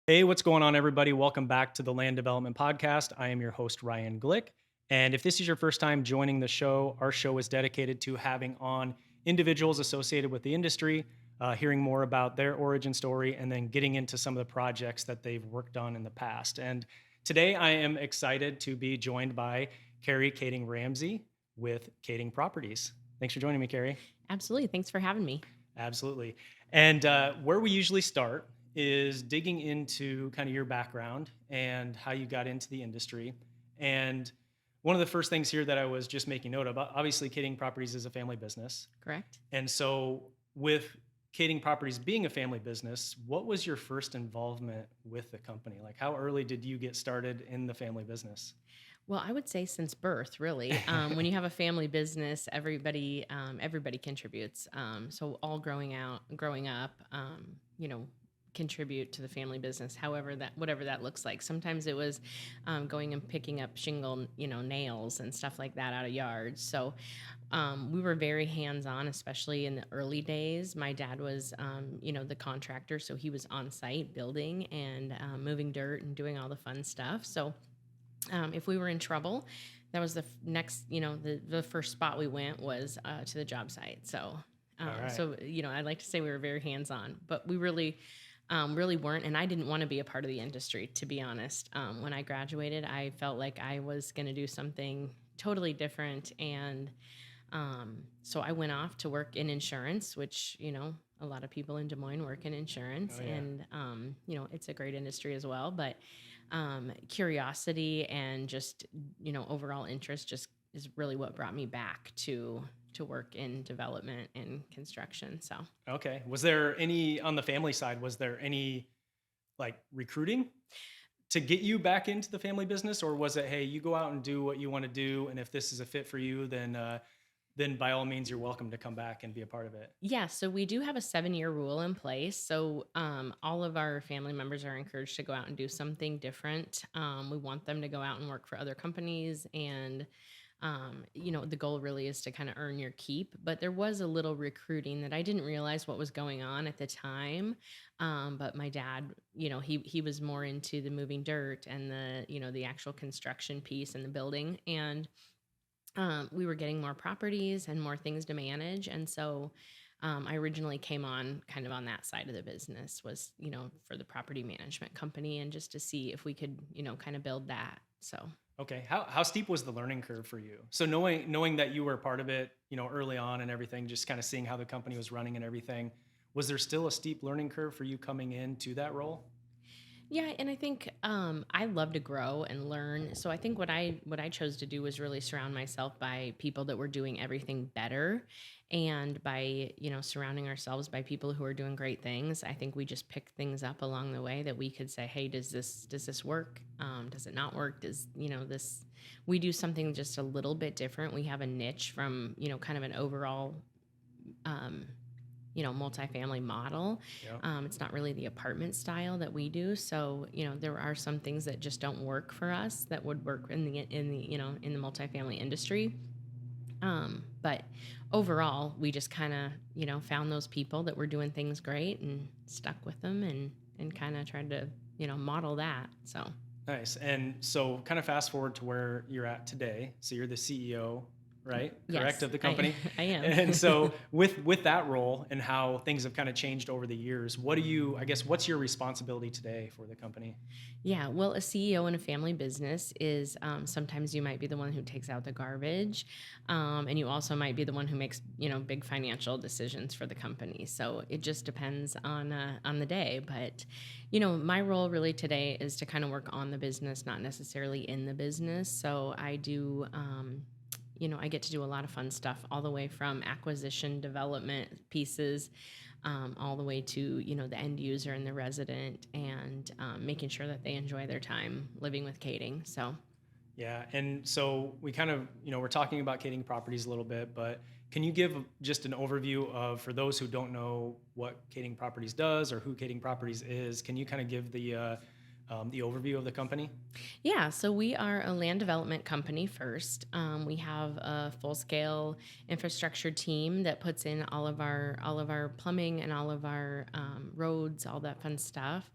Hey, what's going on, everybody? Welcome back to the Land Development Podcast. I am your host, Ryan Glick. And if this is your first time joining the show, our show is dedicated to having on individuals associated with the industry, hearing more about their origin story, and then getting into some of the projects that they've worked on in the past. And today I am excited to be joined by Karie Kading Ramsey with Kading Properties. Thanks for joining me, Karie. Absolutely. Thanks for having me. Absolutely. And where we usually start is digging into kind of your background and how you got into the industry. And one of the first things here that I was just making note of, obviously, Kading Properties is a family business. Correct. And so, with Kading Properties being a family business, what was your first involvement with the company? Like, how early did you get started in the family business? Well, I would say since birth, really. When you have a family business, everybody contributes. So all growing up, contribute to the family business. However, whatever that looks like. Sometimes it was going and picking up shingle, nails and stuff like that out of yards. So we were very hands on, especially in the early days. My dad was, the contractor, so he was on site building and moving dirt and doing all the fun stuff. So if we were in trouble, that was the next, the first spot we went was to the job site. So, All right. I'd like to say we were very hands on, but we really weren't. And I didn't want to be a part of the industry, to be honest. When I graduated, I felt like I was going to do something totally different. And so I went off to work in insurance, which, a lot of people in Des Moines work in insurance. Oh, yeah. And, it's a great industry as well. But curiosity and just overall interest just is really what brought me back to work in development and construction. So Okay. Was there any, on the family side, was there any like recruiting to get you back into the family business, or was it, hey, you go out and do what you want to do, and if this is a fit for you, then by all means you're welcome to come back and be a part of it? yeah, so we do have a 7-year rule in place. So all of our family members are encouraged to go out and do something different. We want them to go out and work for other companies and the goal really is to kind of earn your keep. But there was a little recruiting that I didn't realize what was going on at the time. But my dad, he was more into the moving dirt and the actual construction piece and the building. And we were getting more properties and more things to manage. And so I originally came on kind of on that side of the business was, for the property management company and just to see if we could, kind of build that. So. Okay. How steep was the learning curve for you? So knowing that you were a part of it, early on and everything, just kind of seeing how the company was running and everything, was there still a steep learning curve for you coming into that role? Yeah, and I think I love to grow and learn. So I think what I chose to do was really surround myself by people that were doing everything better, and by surrounding ourselves by people who are doing great things. I think we just picked things up along the way that we could say, hey, does this work? Does it not work? Does this we do something just a little bit different? We have a niche from kind of an overall um, multifamily model. Yeah. It's not really the apartment style that we do. So, there are some things that just don't work for us that would work in the multifamily industry. But overall, we just kind of, found those people that were doing things great and stuck with them and kind of tried to, model that. So, Nice. And so kind of fast forward to where you're at today. So you're the CEO, right? Correct, yes, of the I, company. I am. And so with that role and how things have kind of changed over the years, what's your responsibility today for the company? Yeah, well, a CEO in a family business is sometimes you might be the one who takes out the garbage, and you also might be the one who makes big financial decisions for the company. So it just depends on the day. But my role really today is to kind of work on the business, not necessarily in the business. So I do. I get to do a lot of fun stuff, all the way from acquisition development pieces all the way to the end user and the resident, and making sure that they enjoy their time living with Kading. So Yeah. And so we kind of, we're talking about Kading Properties a little bit, but can you give just an overview of, for those who don't know what Kading Properties does or who Kading Properties is, can you kind of give the overview of the company? Yeah, so we are a land development company first. We have a full scale infrastructure team that puts in all of our plumbing and all of our roads, all that fun stuff.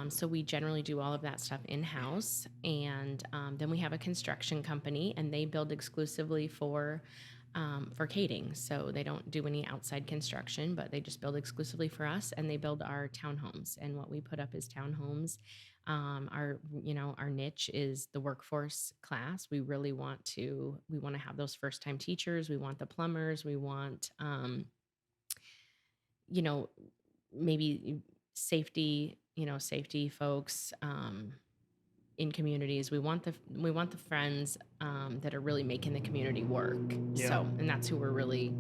So we generally do all of that stuff in house, and then we have a construction company, and they build exclusively for Kading. So they don't do any outside construction, but they just build exclusively for us, and they build our townhomes. And what we put up is townhomes. Our niche is the workforce class. We want to have those first time teachers. We want the plumbers. We want, you know, maybe safety folks, in communities. We want the friends, that are really making the community work. Yeah. And that's who we're really,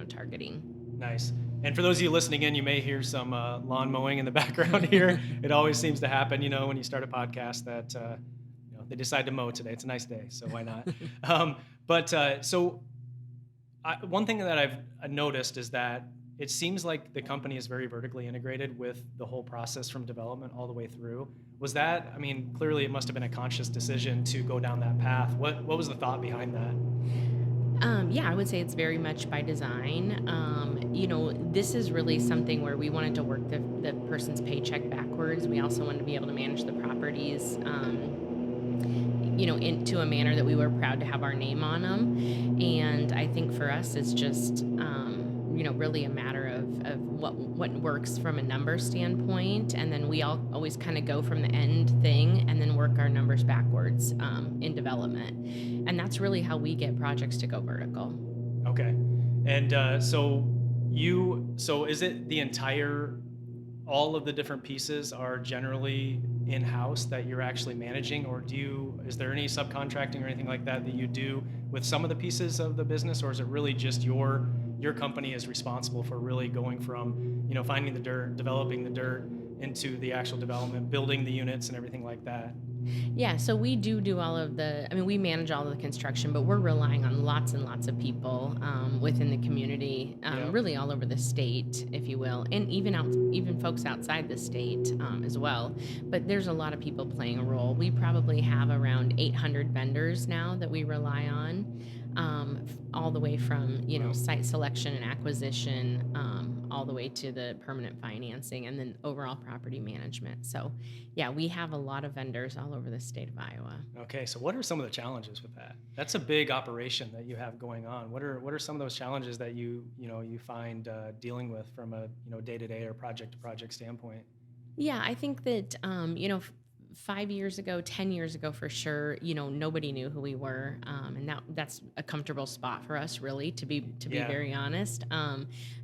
targeting. Nice. And for those of you listening in, you may hear some lawn mowing in the background here. It always seems to happen, when you start a podcast that they decide to mow today. It's a nice day, so why not? Um, but one thing that I've noticed is that it seems like the company is very vertically integrated with the whole process from development all the way through. Was that? I mean, clearly it must have been a conscious decision to go down that path. What was the thought behind that? Yeah, I would say it's very much by design. This is really something where we wanted to work the person's paycheck backwards. We also wanted to be able to manage the properties, into a manner that we were proud to have our name on them. And I think for us, it's just, really a matter of what works from a number standpoint. And then we all always kind of go from the end thing and then work our numbers backwards, in development. And that's really how we get projects to go vertical. Okay. And so is it the entire, all of the different pieces are generally in-house that you're actually managing, or is there any subcontracting or anything like that that you do with some of the pieces of the business, or is it really just your company is responsible for really going from, finding the dirt, developing the dirt into the actual development, building the units and everything like that? Yeah, so we do all of we manage all of the construction, but we're relying on lots and lots of people, within the community, Yeah. really all over the state, if you will, and even folks outside the state, as well. But there's a lot of people playing a role. We probably have around 800 vendors now that we rely on, all the way from Wow. site selection and acquisition, all the way to the permanent financing and then overall property management. So yeah, we have a lot of vendors all over the state of Iowa. Okay, so what are some of the challenges with that? That's a big operation that you have going on. What are some of those challenges that you find dealing with from a day to day or project to project standpoint? Yeah, I think that 5 years ago, 10 years ago, for sure, nobody knew who we were, and that's a comfortable spot for us, really, to be Yeah. very honest.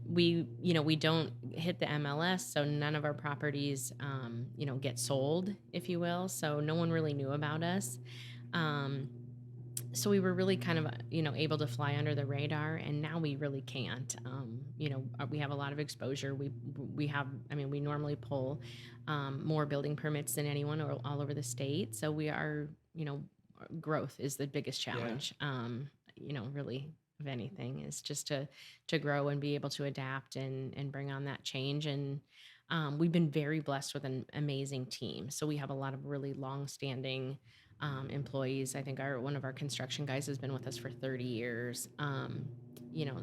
We don't hit the MLS, so none of our properties, get sold, if you will. So no one really knew about us. Um, so we were really kind of able to fly under the radar, and now we really can't. We have a lot of exposure. We normally pull, more building permits than anyone all over the state. So we are, growth is the biggest Yeah. challenge. Really, of anything, is just to grow and be able to adapt and bring on that change. And we've been very blessed with an amazing team. So we have a lot of really long standing, employees. I think one of our construction guys has been with us for 30 years.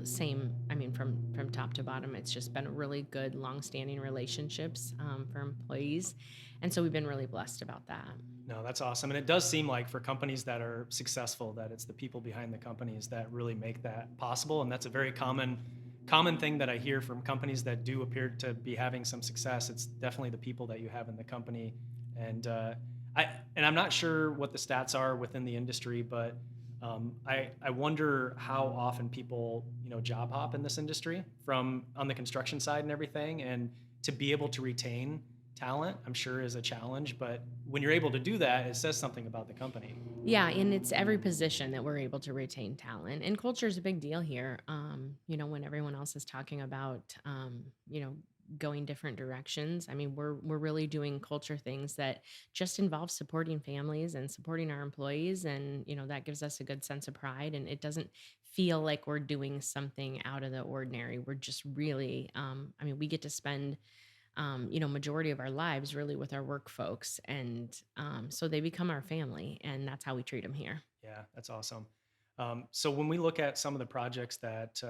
Same. I mean, from top to bottom, it's just been really good, long-standing relationships, for employees, and so we've been really blessed about that. No, that's awesome. And it does seem like for companies that are successful, that it's the people behind the companies that really make that possible. And that's a very common thing that I hear from companies that do appear to be having some success. It's definitely the people that you have in the company. And I'm not sure what the stats are within the industry, but I wonder how often people job hop in this industry from on the construction side and everything, and to be able to retain talent, I'm sure is a challenge. But when you're able to do that, it says something about the company. Yeah, and it's every position that we're able to retain talent. And culture is a big deal here. When everyone else is talking about, going different directions. I mean, we're really doing culture things that just involve supporting families and supporting our employees, and that gives us a good sense of pride. And it doesn't feel like we're doing something out of the ordinary. We're just really, we get to spend, majority of our lives really with our work folks. And so they become our family, and that's how we treat them here. Yeah, that's awesome. So when we look at some of the projects that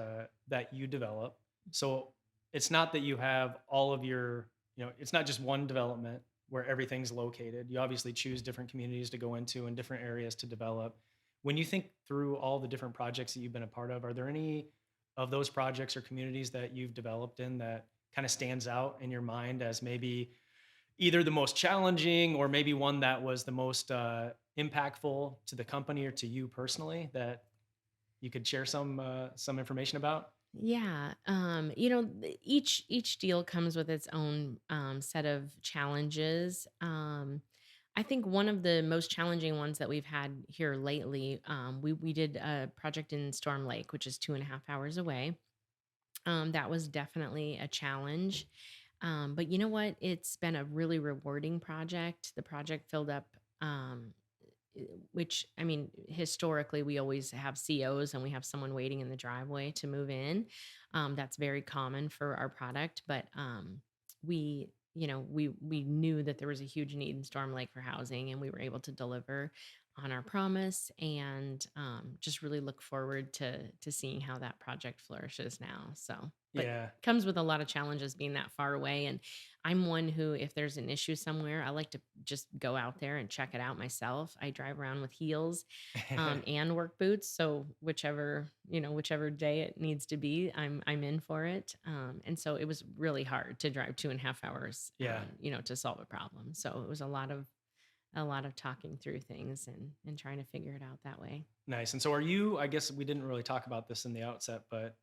you develop, so it's not that you have all of your, it's not just one development where everything's located. You obviously choose different communities to go into and different areas to develop. When you think through all the different projects that you've been a part of, are there any of those projects or communities that you've developed in that kind of stands out in your mind as maybe either the most challenging or maybe one that was the most impactful to the company or to you personally that you could share some information about? Yeah, each deal comes with its own set of challenges. I think one of the most challenging ones that we've had here lately, we did a project in Storm Lake, which is 2.5 hours away. That was definitely a challenge. But you know what? It's been a really rewarding project. The project filled up. Which I mean, historically, we always have COs and we have someone waiting in the driveway to move in. That's very common for our product, but we knew that there was a huge need in Storm Lake for housing, and we were able to deliver on our promise, and just really look forward to seeing how that project flourishes now. So, but Yeah. comes with a lot of challenges being that far away. And I'm one who, if there's an issue somewhere, I like to just go out there and check it out myself. I drive around with heels and work boots, so whichever day it needs to be, I'm in for it. And so it was really hard to drive 2.5 hours, Yeah. to solve a problem. So it was a lot of talking through things and trying to figure it out that way. Nice. And so are you, I guess we didn't really talk about this in the outset, but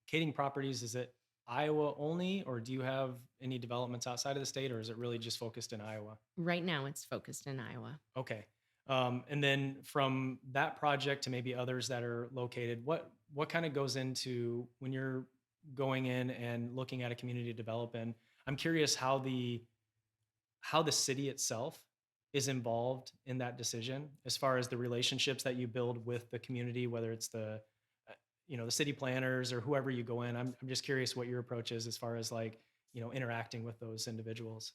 Kading Properties, is it Iowa only, or do you have any developments outside of the state, or is it really just focused in Iowa? Right now, it's focused in Iowa. Okay. And then from that project to maybe others that are located, what kind of goes into when you're going in and looking at a community to develop in? I'm curious how the city itself is involved in that decision as far as the relationships that you build with the community, whether it's the city planners or whoever you go in. I'm just curious what your approach is as far as like, interacting with those individuals.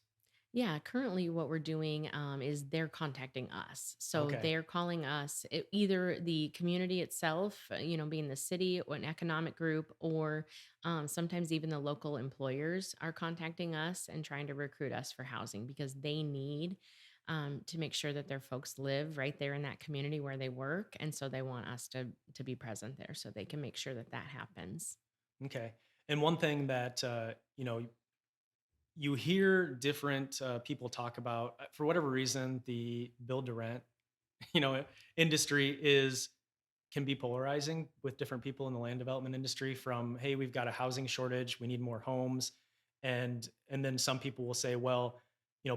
Yeah, currently what we're doing is they're contacting us. So Okay. they're calling us, either the community itself, being the city or an economic group, or sometimes even the local employers are contacting us and trying to recruit us for housing because they need to make sure that their folks live right there in that community where they work. And so they want us to be present there so they can make sure that that happens. Okay. And one thing that you hear different people talk about for whatever reason, the build to rent, you know, industry is can be polarizing with different people in the land development industry from, hey, we've got a housing shortage, we need more homes. And then some people will say, well,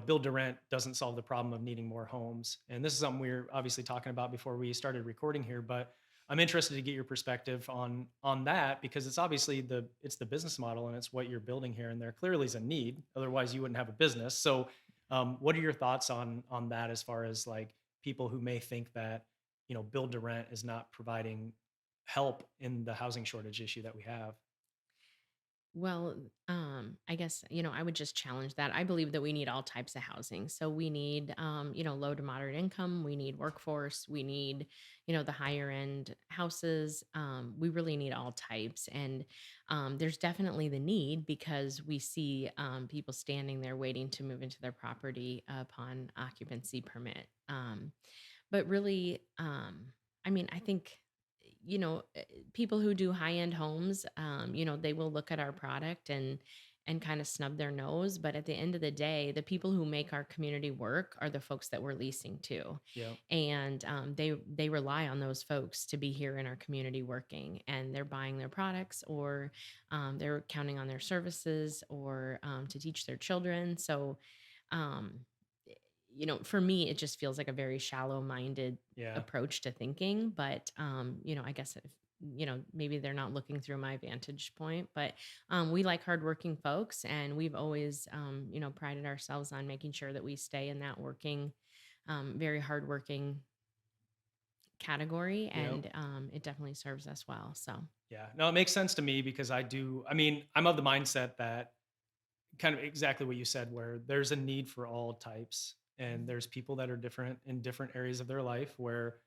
build to rent doesn't solve the problem of needing more homes. And this is something we were obviously talking about before we started recording here, but I'm interested to get your perspective on that because it's obviously it's the business model and it's what you're building here, and there clearly is a need. Otherwise, you wouldn't have a business. So, what are your thoughts on that as far as like people who may think that build to rent is not providing help in the housing shortage issue that we have? Well, I guess, I would just challenge that. I believe that we need all types of housing. So we need, low to moderate income. We need workforce. We need, the higher end houses. We really need all types. And there's definitely the need because we see people standing there waiting to move into their property upon occupancy permit. But really, I mean, I think, people who do high end homes, they will look at our product and kind of snub their nose. But at the end of the day, the people who make our community work are the folks that we're leasing to, Yeah. and they rely on those folks to be here in our community working, and they're buying their products, or they're counting on their services, or to teach their children. So um, for me, it just feels like a very shallow-minded Yeah. approach to thinking. But I guess if maybe they're not looking through my vantage point, but we like hardworking folks, and we've always prided ourselves on making sure that we stay in that working, very hardworking category, Yep. and it definitely serves us well. So Yeah. No, it makes sense to me because I mean, I'm of the mindset that kind of exactly what you said, where there's a need for all types, and Mhm. there's people that are different in different areas of their life where,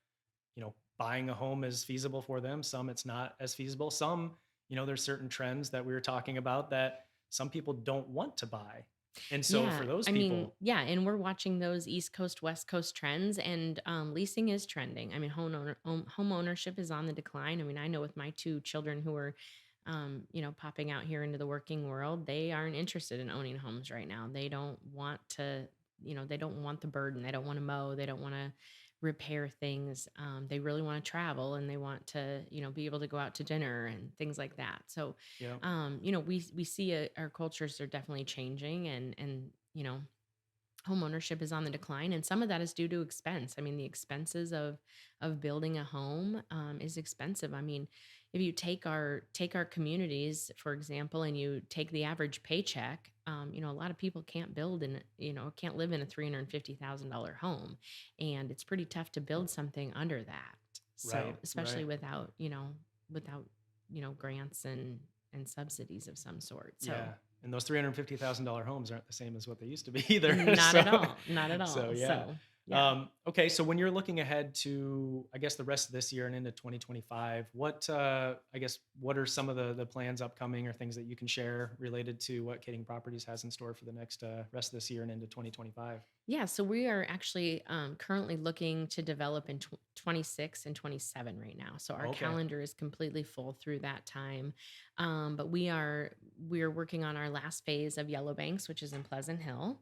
buying a home is feasible for them. Some it's not as feasible. Some, there's certain trends that we were talking about that some people don't want to buy. And so Yeah, for those I mean, people, yeah, and we're watching those East Coast, West Coast trends, and leasing is trending. I mean, home ownership is on the decline. I mean, I know with my two children who are, popping out here into the working world, they aren't interested in owning homes right now. They don't want to, they don't want the burden. They don't want to mow. They don't want to repair things. They really want to travel, and they want to, be able to go out to dinner and things like that. So yeah, we see our cultures are definitely changing, and home ownership is on the decline, and some of that is due to expense. I mean, the expenses of building a home is expensive. I mean, if you take our communities for example, and you take the average paycheck, a lot of people can't build in can't live in a $350,000 home, and it's pretty tough to build something under that. So right, especially right. without grants and subsidies of some sort. So Yeah. And those $350,000 homes aren't the same as what they used to be either. not at So, all, not at so all. yeah. So, yeah. Okay. So when you're looking ahead to, I guess, the rest of this year and into 2025, I guess, what are some of the plans upcoming or things that you can share related to what Kading Properties has in store for the next rest of this year and into 2025? Yeah, so we are actually currently looking to develop in 26 and 27 right now. So our Okay. calendar is completely full through that time. But we are working on our last phase of Yellow Banks, which is in Pleasant Hill.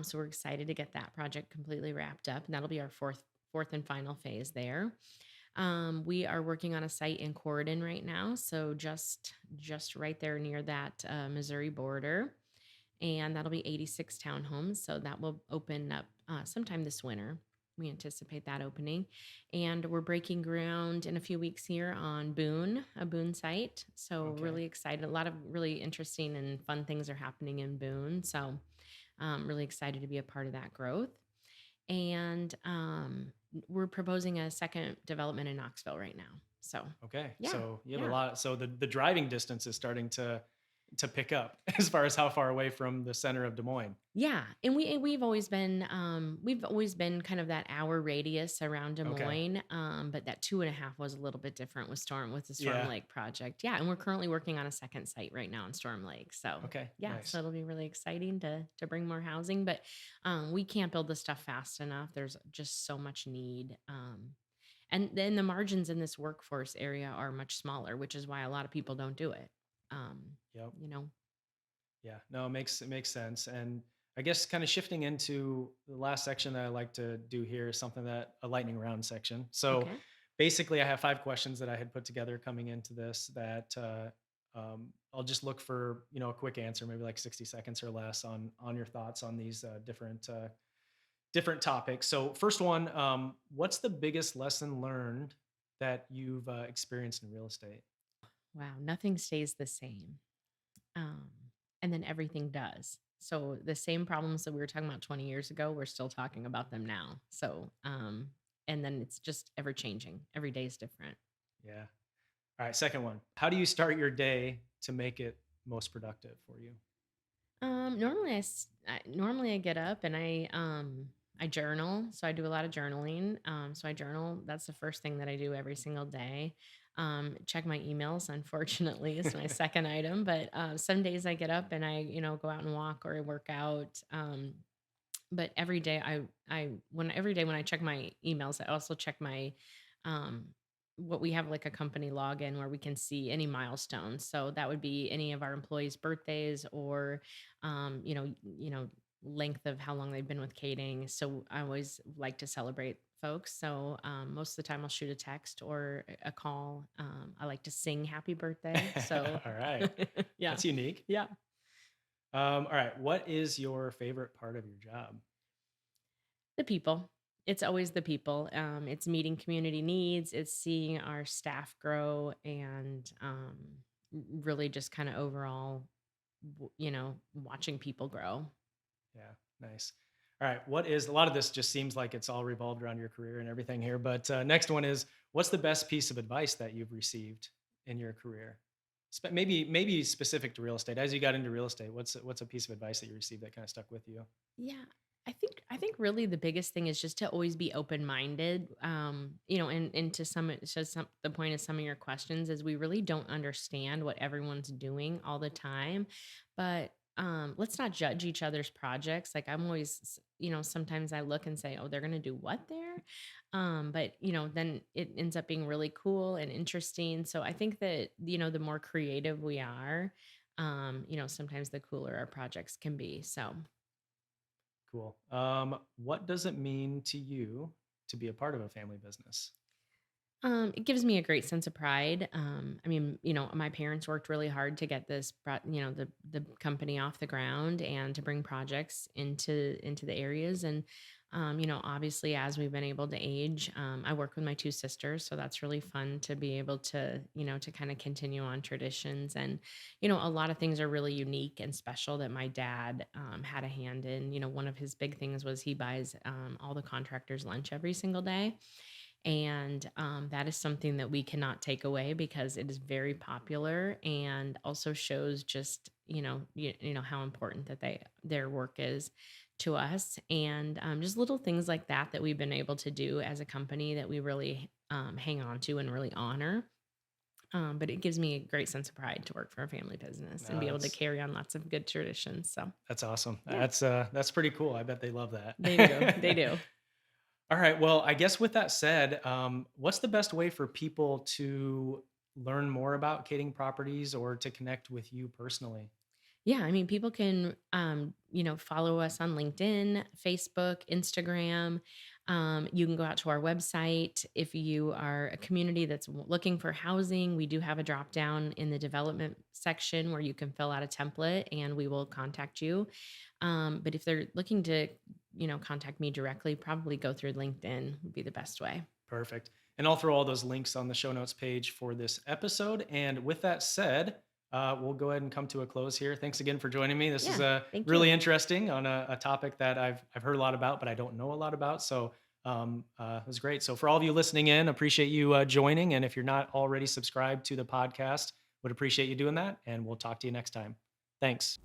So we're excited to get that project completely wrapped up, and that'll be our fourth and final phase there. We are working on a site in Corridon right now, so just right there near that Missouri border, and that'll be 86 townhomes. So that will open up sometime this winter. We anticipate that opening, and we're breaking ground in a few weeks here on a Boone site. So Okay. really excited. A lot of really interesting and fun things are happening in Boone. So really excited to be a part of that growth. And we're proposing a second development in Knoxville right now. So Okay. yeah, So you have a yeah. lot. So the driving distance is starting to pick up as far as how far away from the center of Des Moines. Yeah, and we've always been kind of that hour radius around Des Okay. Moines, but that 2.5 was a little bit different with the Storm Yeah. Lake project. Yeah, and we're currently working on a second site right now in Storm Lake. So Okay. yeah, so Nice. it'll be really exciting to bring more housing, but we can't build this stuff fast enough. There's just so much need, and then the margins in this workforce area are much smaller, which is why a lot of people don't do it. Um, Yep. you know, Yeah. No, it makes sense. And I guess kind of shifting into the last section that I like to do here is something that a lightning round section. So okay, basically, I have 5 questions that I had put together coming into this that I'll just look for a quick answer, maybe like 60 seconds or less on your thoughts on these different topics. So first one, what's the biggest lesson learned that you've experienced in real estate? wow, nothing stays the same. Um, and then everything does. So the same problems that we were talking about 20 years ago, we're still talking about them now. So, and then it's just ever changing. Every day is different. Yeah. All right. Second one, how do you start your day to make it most productive for you? Normally I get up and I journal. So I do a lot of journaling. So I journal. That's the first thing that I do every single day. Check my emails, unfortunately, is my second item. But some days I get up and I, go out and walk or I work out. But every day every day when I check my emails, I also check my um what we have, like a company login where we can see any milestones. So that would be any of our employees' birthdays or length of how long they've been with Kading. So I always like to celebrate folks. So most of the time I'll shoot a text or a call. I like to sing happy birthday. So All right. yeah. That's unique. Yeah. All right. What is your favorite part of your job? The people. It's always the people. It's meeting community needs. It's seeing our staff grow and really just kind of overall, watching people grow. Yeah. Nice. All right. What is a lot of this just seems like it's all revolved around your career and everything here. But next one is what's the best piece of advice that you've received in your career? Maybe specific to real estate. As you got into real estate, what's a piece of advice that you received that kind of stuck with you? Yeah. I think really the biggest thing is just to always be open-minded. And to some the point of some of your questions is we really don't understand what everyone's doing all the time. But let's not judge each other's projects. Like I'm always, sometimes I look and say, "Oh, they're gonna do what there?" But then it ends up being really cool and interesting. So I think that, the more creative we are, sometimes the cooler our projects can be. So Cool. What does it mean to you to be a part of a family business? It gives me a great sense of pride. I mean, my parents worked really hard to get the company off the ground and to bring projects into the areas. And obviously, as we've been able to age, I work with my two sisters, so that's really fun to be able to, to kind of continue on traditions. And a lot of things are really unique and special that my dad had a hand in. One of his big things was he buys all the contractors lunch every single day, and that is something that we cannot take away because it is very popular and also shows just how important that their work is to us. And just little things like that we've been able to do as a company that we really hang on to and really honor. But it gives me a great sense of pride to work for a family business and No, be able to that's carry on lots of good traditions. So that's awesome. yeah, That's pretty cool. I bet they love they do, that. they do. All right. Well, I guess with that said, what's the best way for people to learn more about Kading Properties or to connect with you personally? Yeah, I mean, people can, follow us on LinkedIn, Facebook, Instagram. You can go out to our website. If you are a community that's looking for housing, we do have a drop down in the development section where you can fill out a template and we will contact you. But if they're looking to, contact me directly, probably go through LinkedIn would be the best way. Perfect. And I'll throw all those links on the show notes page for this episode. And with that said, we'll go ahead and come to a close here. Thanks again for joining me. This is Yeah, thank really you. interesting on a topic that I've heard a lot about, but I don't know a lot about. So it was great. So for all of you listening in, appreciate you joining. And if you're not already subscribed to the podcast, would appreciate you doing that. And we'll talk to you next time. Thanks.